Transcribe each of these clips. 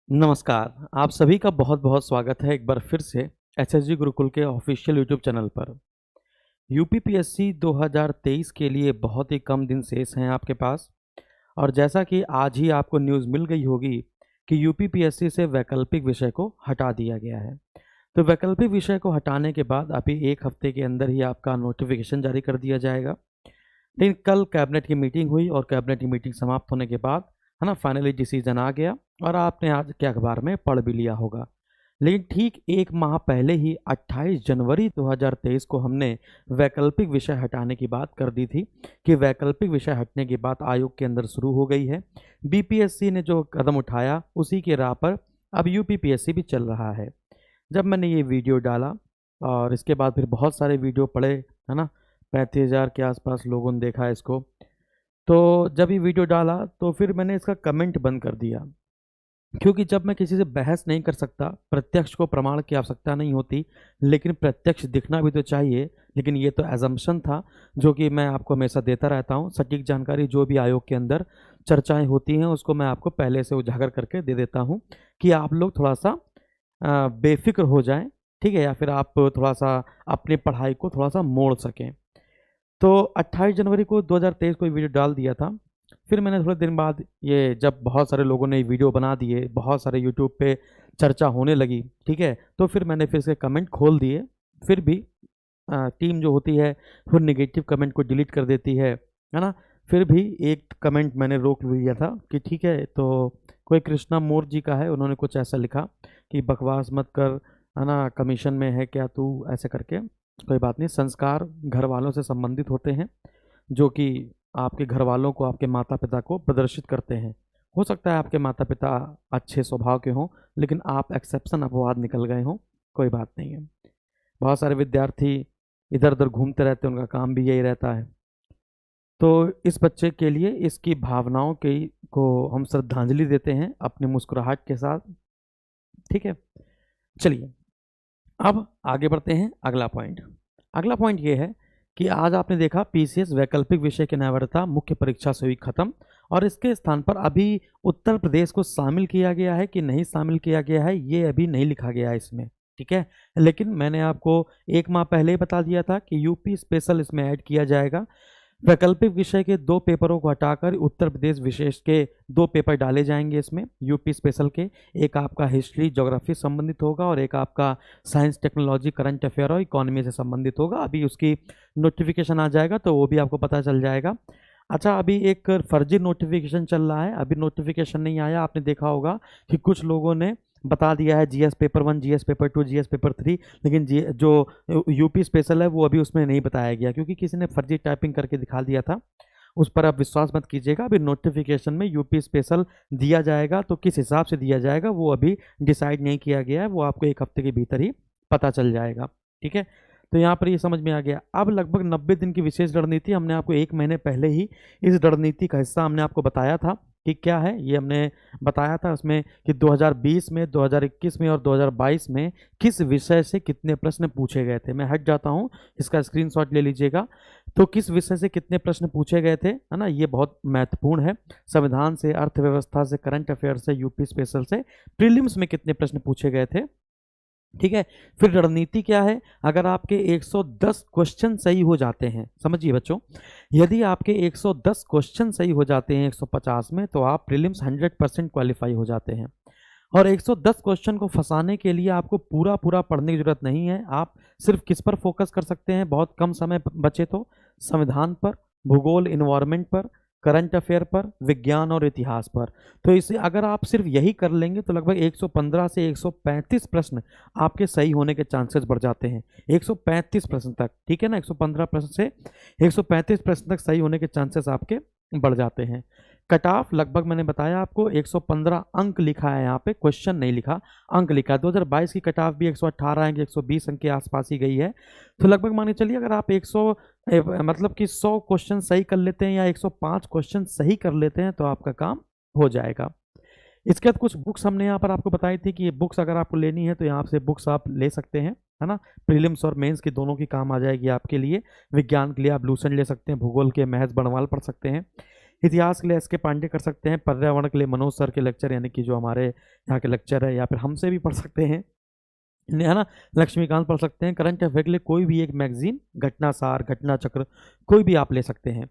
नमस्कार, आप सभी का बहुत-बहुत स्वागत है एक बार फिर से एसएसजी गुरुकुल के ऑफिशियल यूट्यूब चैनल पर। यूपीपीएससी 2023 के लिए बहुत ही कम दिन शेष हैं आपके पास और जैसा कि आज ही आपको न्यूज़ मिल गई होगी कि यूपीपीएससी से वैकल्पिक विषय को हटा दिया गया है। तो वैकल्पिक विषय को हटाने के बाद अभी 1 हफ्ते के अंदर ही आपका नोटिफिकेशन जारी कर दिया जाएगा। लेकिन कल कैबिनेट की मीटिंग हुई और कैबिनेट की मीटिंग समाप्त होने के बाद है ना फाइनली डिसीजन आ गया और आपने आज के अखबार में पढ़ भी लिया होगा। लेकिन ठीक 1 माह पहले ही 28 जनवरी 2023 को हमने वैकल्पिक विषय हटाने की बात कर दी थी कि वैकल्पिक विषय हटने की बात आयोग के अंदर शुरू हो गई है। बीपीएससी ने जो कदम उठाया उसी के राह पर अब यूपीपीएससी भी चल रहा है। जब मैंने ये वीडियो डाला और इसके बाद फिर बहुत सारे वीडियो पड़े, है ना, 35,000 के आसपास लोगों ने देखा इसको। तो जब ये वीडियो डाला तो फिर मैंने इसका कमेंट बंद कर दिया, क्योंकि जब मैं किसी से बहस नहीं कर सकता, प्रत्यक्ष को प्रमाण की आवश्यकता नहीं होती, लेकिन प्रत्यक्ष दिखना भी तो चाहिए। लेकिन ये तो एजम्पशन था जो कि मैं आपको हमेशा देता रहता हूँ। सटीक जानकारी जो भी आयोग के अंदर चर्चाएं होती हैं उसको मैं आपको पहले से उजागर करके दे देता हूँ कि आप लोग थोड़ा सा बेफिक्र हो जाएं, ठीक है, या फिर आप थोड़ा सा अपनी पढ़ाई को थोड़ा सा मोड़ सकें। तो 28 जनवरी को 2023 को ये वीडियो डाल दिया था। फिर मैंने थोड़े दिन बाद ये जब बहुत सारे लोगों ने वीडियो बना दिए, बहुत सारे यूट्यूब पे चर्चा होने लगी, ठीक है, तो फिर मैंने फिर से कमेंट खोल दिए। फिर भी टीम जो होती है वो नेगेटिव कमेंट को डिलीट कर देती है ना। फिर भी एक कमेंट मैंने रोक लिया था कि ठीक है, तो कोई कृष्णा मोर जी का है, उन्होंने कुछ ऐसा लिखा कि बकवास मत कर, है ना, कमीशन में है क्या तू, ऐसे करके। कोई बात नहीं, संस्कार घर वालों से संबंधित होते हैं जो कि आपके घर वालों को, आपके माता पिता को प्रदर्शित करते हैं। हो सकता है आपके माता पिता अच्छे स्वभाव के हों, लेकिन आप एक्सेप्शन अपवाद निकल गए हों, कोई बात नहीं है। बहुत सारे विद्यार्थी इधर उधर घूमते रहते हैं, उनका काम भी यही रहता है। तो इस बच्चे के लिए इसकी भावनाओं की को हम श्रद्धांजलि देते हैं अपनी मुस्कुराहट के साथ, ठीक है। चलिए अब आगे बढ़ते हैं। अगला पॉइंट ये है कि आज आपने देखा पीसीएस वैकल्पिक विषय की अनिवार्यता मुख्य परीक्षा से हुई खत्म और इसके स्थान पर अभी उत्तर प्रदेश को शामिल किया गया है कि नहीं शामिल किया गया है ये अभी नहीं लिखा गया है इसमें, ठीक है। लेकिन मैंने आपको 1 माह पहले ही बता दिया था कि यूपी स्पेशल इसमें ऐड किया जाएगा। वैकल्पिक विषय के 2 पेपरों को हटाकर उत्तर प्रदेश विशेष के 2 पेपर डाले जाएंगे इसमें यूपी स्पेशल के। एक आपका हिस्ट्री ज्योग्राफी संबंधित होगा और एक आपका साइंस टेक्नोलॉजी करंट अफेयर और इकोनॉमी से संबंधित होगा। अभी उसकी नोटिफिकेशन आ जाएगा तो वो भी आपको पता चल जाएगा। अच्छा, अभी एक फर्जी नोटिफिकेशन चल रहा है, अभी नोटिफिकेशन नहीं आया। आपने देखा होगा कि कुछ लोगों ने बता दिया है GS paper 1, GS paper 2, GS paper 3, लेकिन जो यूपी स्पेशल है वो अभी उसमें नहीं बताया गया क्योंकि किसी ने फर्जी टाइपिंग करके दिखा दिया था। उस पर आप विश्वास मत कीजिएगा। अभी नोटिफिकेशन में यूपी स्पेशल दिया जाएगा तो किस हिसाब से दिया जाएगा वो अभी डिसाइड नहीं किया गया है, वो आपको 1 हफ्ते के भीतर ही पता चल जाएगा, ठीक है। तो यहाँ पर ये समझ में आ गया। अब लगभग 90 दिन की विशेष रणनीति हमने आपको 1 महीने पहले ही इस रणनीति का हिस्सा हमने आपको बताया था कि क्या है ये। हमने बताया था उसमें कि 2020 में, 2021 में और 2022 में किस विषय से कितने प्रश्न पूछे गए थे। मैं हट जाता हूँ, इसका स्क्रीनशॉट ले लीजिएगा। तो किस विषय से कितने प्रश्न पूछे गए थे, है ना, ये बहुत महत्वपूर्ण है। संविधान से, अर्थव्यवस्था से, करंट अफेयर से, यूपी स्पेशल से, प्रीलिम्स में कितने प्रश्न पूछे गए थे, ठीक है। फिर रणनीति क्या है, अगर आपके 110 क्वेश्चन सही हो जाते हैं, समझिए बच्चों, यदि आपके 110 क्वेश्चन सही हो जाते हैं 150 में तो आप प्रीलिम्स 100% क्वालिफाई हो जाते हैं। और 110 क्वेश्चन को फंसाने के लिए आपको पूरा पूरा पढ़ने की जरूरत नहीं है। आप सिर्फ किस पर फोकस कर सकते हैं, बहुत कम समय बचे तो संविधान पर, भूगोल इन्वायरमेंट पर, करंट अफेयर पर, विज्ञान और इतिहास पर। तो इसे अगर आप सिर्फ यही कर लेंगे तो लगभग 115 से 135 प्रश्न आपके सही होने के चांसेस बढ़ जाते हैं। 135 प्रश्न तक, ठीक है ना, 115 प्रश्न से 135 प्रश्न तक सही होने के चांसेस आपके बढ़ जाते हैं। कट ऑफ लगभग मैंने बताया आपको 115 अंक लिखा है, यहाँ पे क्वेश्चन नहीं लिखा, अंक लिखा है। 2022 की कट ऑफ भी 118 अंक, 120 अंक के आसपास ही गई है। तो लगभग मानिए चलिए अगर आप 100 क्वेश्चन सही कर लेते हैं या 105 क्वेश्चन सही कर लेते हैं तो आपका काम हो जाएगा। इसके बाद कुछ बुक्स हमने यहाँ पर आपको बताई थी कि ये बुक्स अगर आपको लेनी है तो यहाँ से बुक्स आप ले सकते हैं, है ना। प्रीलिम्स और मेंस की दोनों की काम आ जाएगी आपके लिए। विज्ञान के लिए आप लूसेंट ले सकते हैं, भूगोल के महज बणवाल पढ़ सकते हैं। इतिहास के लिए एस के पांडे कर सकते हैं, पर्यावरण के लिए मनोज सर के लेक्चर यानी कि जो हमारे यहाँ के लेक्चर है, या फिर हमसे भी पढ़ सकते हैं, है ना, लक्ष्मीकांत पढ़ सकते हैं। करंट अफेयर के लिए कोई भी एक मैगजीन, घटनासार, घटना चक्र, कोई भी आप ले सकते हैं।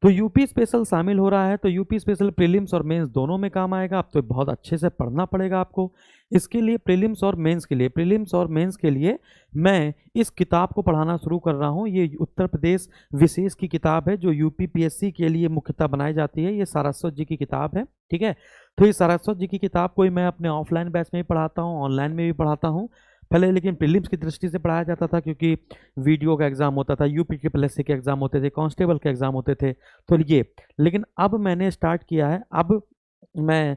तो यूपी स्पेशल शामिल हो रहा है, तो यूपी स्पेशल प्रीलिम्स और मेंस दोनों में काम आएगा। अब तो बहुत अच्छे से पढ़ना पड़ेगा आपको इसके लिए, प्रीलिम्स और मेंस के लिए। प्रीलिम्स और मेंस के लिए मैं इस किताब को पढ़ाना शुरू कर रहा हूँ। ये उत्तर प्रदेश विशेष की किताब है जो यूपी पीएससी के लिए मुख्यतः बनाई जाती है। ये सारस्वत जी की किताब है, ठीक है। तो ये सारस्वत जी की किताब को मैं अपने ऑफलाइन बैच में भी पढ़ाता हूँ, ऑनलाइन में भी पढ़ाता हूँ। पहले लेकिन प्रीलिम्स की दृष्टि से पढ़ाया जाता था, क्योंकि वीडियो का एग्जाम होता था, यूपीपीएससी के एग्जाम होते थे, कांस्टेबल के एग्जाम होते थे, तो ये। लेकिन अब मैंने स्टार्ट किया है, अब मैं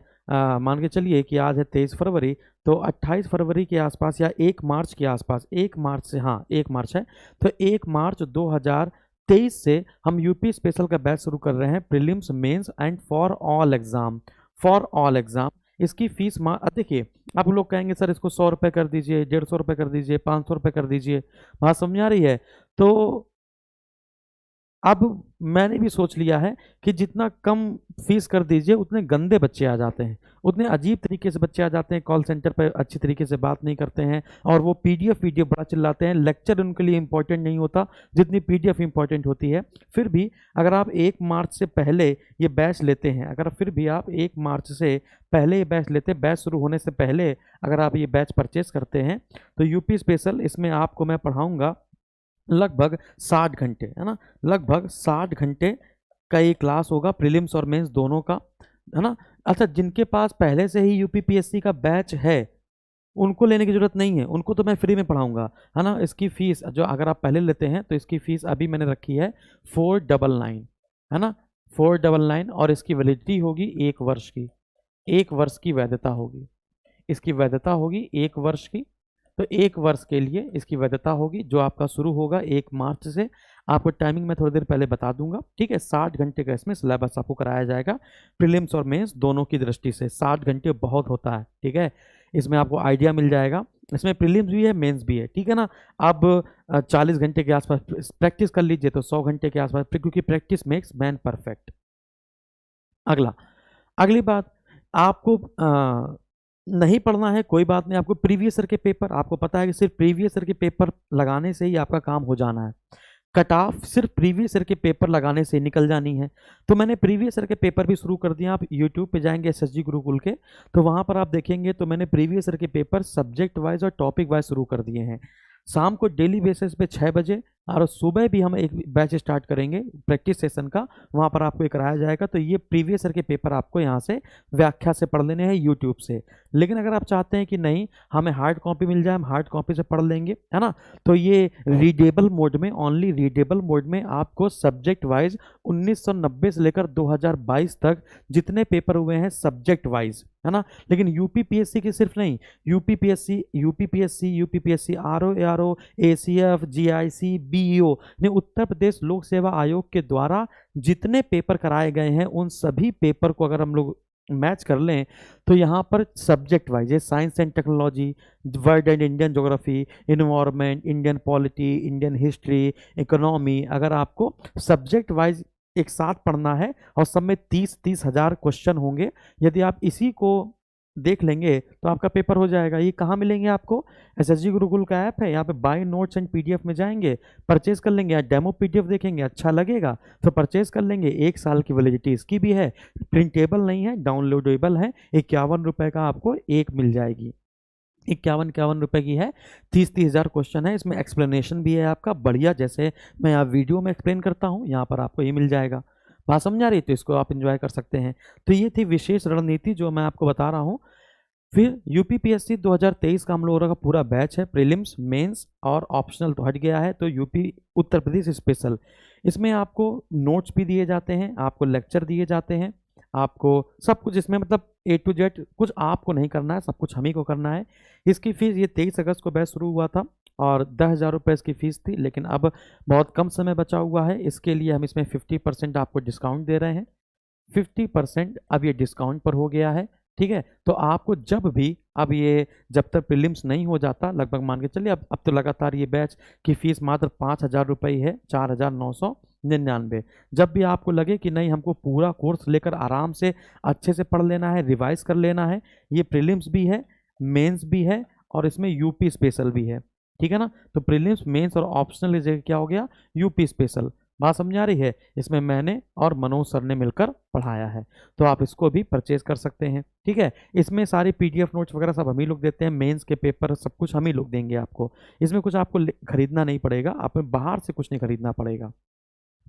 मान के चलिए कि आज है 23 फरवरी, तो 28 फरवरी के आसपास या 1 मार्च के आसपास, 1 मार्च से, हाँ 1 मार्च है, तो 1 मार्च 2023 से हम यूपी स्पेशल का बैच शुरू कर रहे हैं, prelims mains and for all exam, for all exam. इसकी फीस देखिए, आप लोग कहेंगे सर इसको 100 रुपये कर दीजिए, 150 रुपये कर दीजिए, 500 रुपये कर दीजिए, बात समझ आ रही है। तो अब मैंने भी सोच लिया है कि जितना कम फीस कर दीजिए उतने गंदे बच्चे आ जाते हैं, उतने अजीब तरीके से बच्चे आ जाते हैं, कॉल सेंटर पर अच्छी तरीके से बात नहीं करते हैं, और वो पीडीएफ बड़ा चिल्लाते हैं। लेक्चर उनके लिए इंपॉर्टेंट नहीं होता जितनी पीडीएफ इंपॉर्टेंट होती है। फिर भी अगर आप 1 मार्च से पहले ये बैच लेते हैं, अगर फिर भी आप 1 मार्च से पहले ये बैच लेते हैं, बैच शुरू होने से पहले अगर आप ये बैच परचेज करते हैं, तो यूपी स्पेशल इसमें आपको मैं पढ़ाऊँगा लगभग 60 घंटे, है ना, लगभग 60 घंटे का ये क्लास होगा, प्रीलिम्स और मेंस दोनों का, है ना। अच्छा, जिनके पास पहले से ही यूपीपीएससी का बैच है उनको लेने की जरूरत नहीं है, उनको तो मैं फ्री में पढ़ाऊंगा, है ना। इसकी फीस जो अगर आप पहले लेते हैं तो इसकी फीस अभी मैंने रखी है 499, है ना, 499, और इसकी वैलिडिटी होगी 1 वर्ष की, 1 वर्ष की वैधता होगी, इसकी वैधता होगी 1 वर्ष की। तो 1 वर्ष के लिए इसकी वैधता होगी, जो आपका शुरू होगा 1 मार्च से। आपको टाइमिंग मैं थोड़ी देर पहले बता दूंगा, ठीक है। 60 घंटे का इसमें सिलेबस आपको कराया जाएगा, प्रीलिम्स और मेंस दोनों की दृष्टि से। 60 घंटे बहुत होता है, ठीक है, इसमें आपको आइडिया मिल जाएगा। इसमें प्रीलिम्स भी है, मेंस भी है, ठीक है ना। अब 40 घंटे के आसपास प्रैक्टिस कर लीजिए, तो 100 घंटे के आसपास, क्योंकि प्रैक्टिस मेक्स मैन परफेक्ट। अगली बात, आपको नहीं पढ़ना है कोई बात नहीं, आपको प्रीवियस ईयर के पेपर, आपको पता है कि सिर्फ प्रीवियस ईयर के पेपर लगाने से ही आपका काम हो जाना है। कट ऑफ सिर्फ प्रीवियस ईयर के पेपर लगाने से निकल जानी है। तो मैंने प्रीवियस ईयर के पेपर भी शुरू कर दिया। आप यूट्यूब पे जाएंगे एसएसजी गुरुकुल के, तो वहां पर आप देखेंगे तो मैंने प्रीवियस ईयर के पेपर सब्जेक्ट वाइज और टॉपिक वाइज शुरू कर दिए हैं। शाम को डेली बेसिस पे 6 बजे, और सुबह भी हम एक बैच स्टार्ट करेंगे प्रैक्टिस सेशन का, वहाँ पर आपको ये कराया जाएगा। तो ये प्रीवियस ईयर के पेपर आपको यहाँ से व्याख्या से पढ़ लेने हैं यूट्यूब से। लेकिन अगर आप चाहते हैं कि नहीं हमें हार्ड कॉपी मिल जाए, हम हार्ड कॉपी से पढ़ लेंगे, है ना, तो ये रीडेबल मोड में, ओनली रीडेबल मोड में आपको सब्जेक्ट वाइज 1990 से लेकर 2022 तक जितने पेपर हुए हैं सब्जेक्ट वाइज, है ना। लेकिन यूपीपीएससी की सिर्फ नहीं, UPPSC RO, ACF, GIC, BEO ने उत्तर प्रदेश लोक सेवा आयोग के द्वारा जितने पेपर कराए गए हैं उन सभी पेपर को अगर हम लोग मैच कर लें, तो यहाँ पर सब्जेक्ट वाइज है science and technology, world and Indian geography, environment, Indian polity, Indian history, economy, अगर आपको सब्जेक्ट वाइज एक साथ पढ़ना है, और सब में 30 हज़ार क्वेश्चन होंगे। यदि आप इसी को देख लेंगे तो आपका पेपर हो जाएगा। ये कहाँ मिलेंगे आपको? एसएसजी गुरुकुल का ऐप है, यहाँ पे बाय नोट्स एंड पीडीएफ में जाएंगे, परचेज कर लेंगे, या डेमो पीडीएफ देखेंगे, अच्छा लगेगा तो परचेज कर लेंगे। 1 साल की वैलिडिटी इसकी भी है, प्रिंटेबल नहीं है, डाउनलोडेबल है। 51 रुपये का आपको एक मिल जाएगी, 51 रुपये की है। 30 हज़ार क्वेश्चन है, इसमें एक्सप्लेनेशन भी है आपका बढ़िया, जैसे मैं यहाँ वीडियो में एक्सप्लेन करता हूँ, यहाँ पर आपको ये मिल जाएगा। बात समझ आ रही है? तो इसको आप एंजॉय कर सकते हैं। तो ये थी विशेष रणनीति जो मैं आपको बता रहा हूँ। फिर यूपीपीएससी 2023 का हम लोगों का पूरा बैच है, प्रीलिम्स, मेंस और ऑप्शनल तो हट गया है, तो यूपी उत्तर प्रदेश स्पेशल, इसमें आपको नोट्स भी दिए जाते हैं, आपको लेक्चर दिए जाते हैं, आपको सब कुछ इसमें, मतलब A to Z, कुछ आपको नहीं करना है, सब कुछ हम ही को करना है। इसकी फीस, ये 23 अगस्त को बैच शुरू हुआ था और 10,000 रुपये इसकी फ़ीस थी, लेकिन अब बहुत कम समय बचा हुआ है, इसके लिए हम इसमें 50% आपको डिस्काउंट दे रहे हैं। 50% अब ये डिस्काउंट पर हो गया है, ठीक है। तो आपको जब भी, अब ये जब तक प्रीलिम्स नहीं हो जाता, लगभग मान के चलिए अब तो लगातार ये बैच की फ़ीस मात्र 5,000 रुपये ही है, 4,900, 99। जब भी आपको लगे कि नहीं हमको पूरा कोर्स लेकर आराम से अच्छे से पढ़ लेना है, रिवाइज कर लेना है, ये प्रीलिम्स भी है, मेंस भी है और इसमें यूपी स्पेशल भी है, ठीक है ना। तो प्रीलिम्स, मेंस और ऑप्शनल जगह क्या हो गया, यूपी स्पेशल। बात समझ आ रही है। इसमें मैंने और मनोज सर ने मिलकर पढ़ाया है, तो आप इसको भी परचेज कर सकते हैं, ठीक है। इसमें सारी पीडीएफ नोट्स वगैरह सब हम ही लोग देते हैं, मेंस के पेपर सब कुछ हम ही लोग देंगे आपको। इसमें कुछ आपको खरीदना नहीं पड़ेगा, आप बाहर से कुछ नहीं खरीदना पड़ेगा,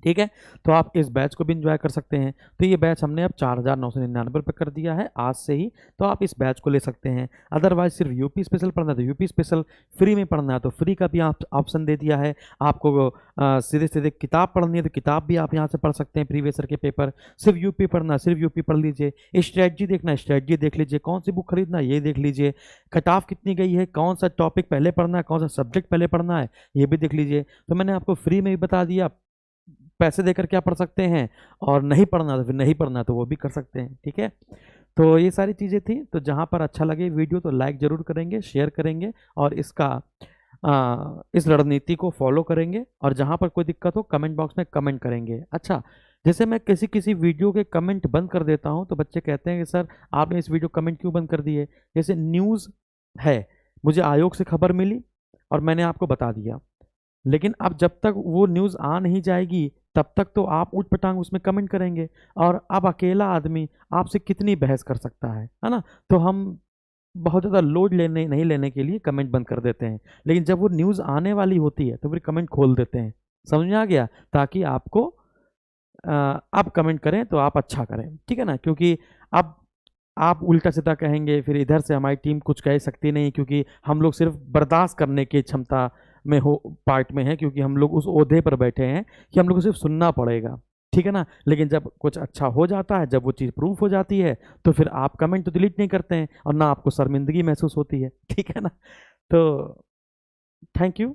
ठीक है। तो आप इस बैच को भी इंजॉय कर सकते हैं। तो ये बैच हमने अब 4,999 कर दिया है आज से ही, तो आप इस बैच को ले सकते हैं। अदरवाइज सिर्फ यूपी स्पेशल पढ़ना है तो यूपी स्पेशल, फ्री में पढ़ना है तो फ्री का भी आप ऑप्शन दे दिया है। आपको सीधे सीधे किताब पढ़नी है तो किताब भी आप यहाँ से पढ़ सकते हैं, प्रीवियस ईयर के पेपर। सिर्फ यूपी पढ़ना है, सिर्फ यूपी पढ़ लीजिए। स्ट्रेटजी देखना है, स्ट्रेटजी देख लीजिए। कौन सी बुक खरीदना है ये देख लीजिए। कट ऑफ कितनी गई है, कौन सा टॉपिक पहले पढ़ना है, कौन सा सब्जेक्ट पहले पढ़ना है, ये भी देख लीजिए। तो मैंने आपको फ्री में भी बता दिया, पैसे देकर क्या पढ़ सकते हैं, और नहीं पढ़ना तो फिर नहीं पढ़ना तो वो भी कर सकते हैं, ठीक है। तो ये सारी चीज़ें थी। तो जहाँ पर अच्छा लगे वीडियो तो लाइक ज़रूर करेंगे, शेयर करेंगे और इस रणनीति को फॉलो करेंगे। और जहाँ पर कोई दिक्कत हो कमेंट बॉक्स में कमेंट करेंगे। अच्छा, जैसे मैं किसी किसी वीडियो के कमेंट बंद कर देता हूँ तो बच्चे कहते हैं कि सर आपने इस वीडियो कमेंट क्यों बंद कर दिए। जैसे न्यूज़ है, मुझे आयोग से खबर मिली और मैंने आपको बता दिया, लेकिन अब जब तक वो न्यूज़ आ नहीं जाएगी तब तक तो आप ऊट पटांग उसमें कमेंट करेंगे, और अब अकेला आदमी आपसे कितनी बहस कर सकता है ना। तो हम बहुत ज़्यादा लोड नहीं लेने के लिए कमेंट बंद कर देते हैं, लेकिन जब वो न्यूज़ आने वाली होती है तो फिर कमेंट खोल देते हैं। समझ में आ गया, ताकि आपको आप कमेंट करें तो आप अच्छा करें, ठीक है ना। क्योंकि अब आप उल्टा सीधा कहेंगे फिर इधर से हमारी टीम कुछ कह सकती नहीं, क्योंकि हम लोग सिर्फ बर्दाश्त करने की क्षमता में हो पार्ट में है, क्योंकि हम लोग उस ओहदे पर बैठे हैं कि हम लोग को सिर्फ सुनना पड़ेगा, ठीक है ना। लेकिन जब कुछ अच्छा हो जाता है, जब वो चीज़ प्रूफ हो जाती है, तो फिर आप कमेंट तो डिलीट नहीं करते हैं और ना आपको शर्मिंदगी महसूस होती है, ठीक है ना। तो थैंक यू।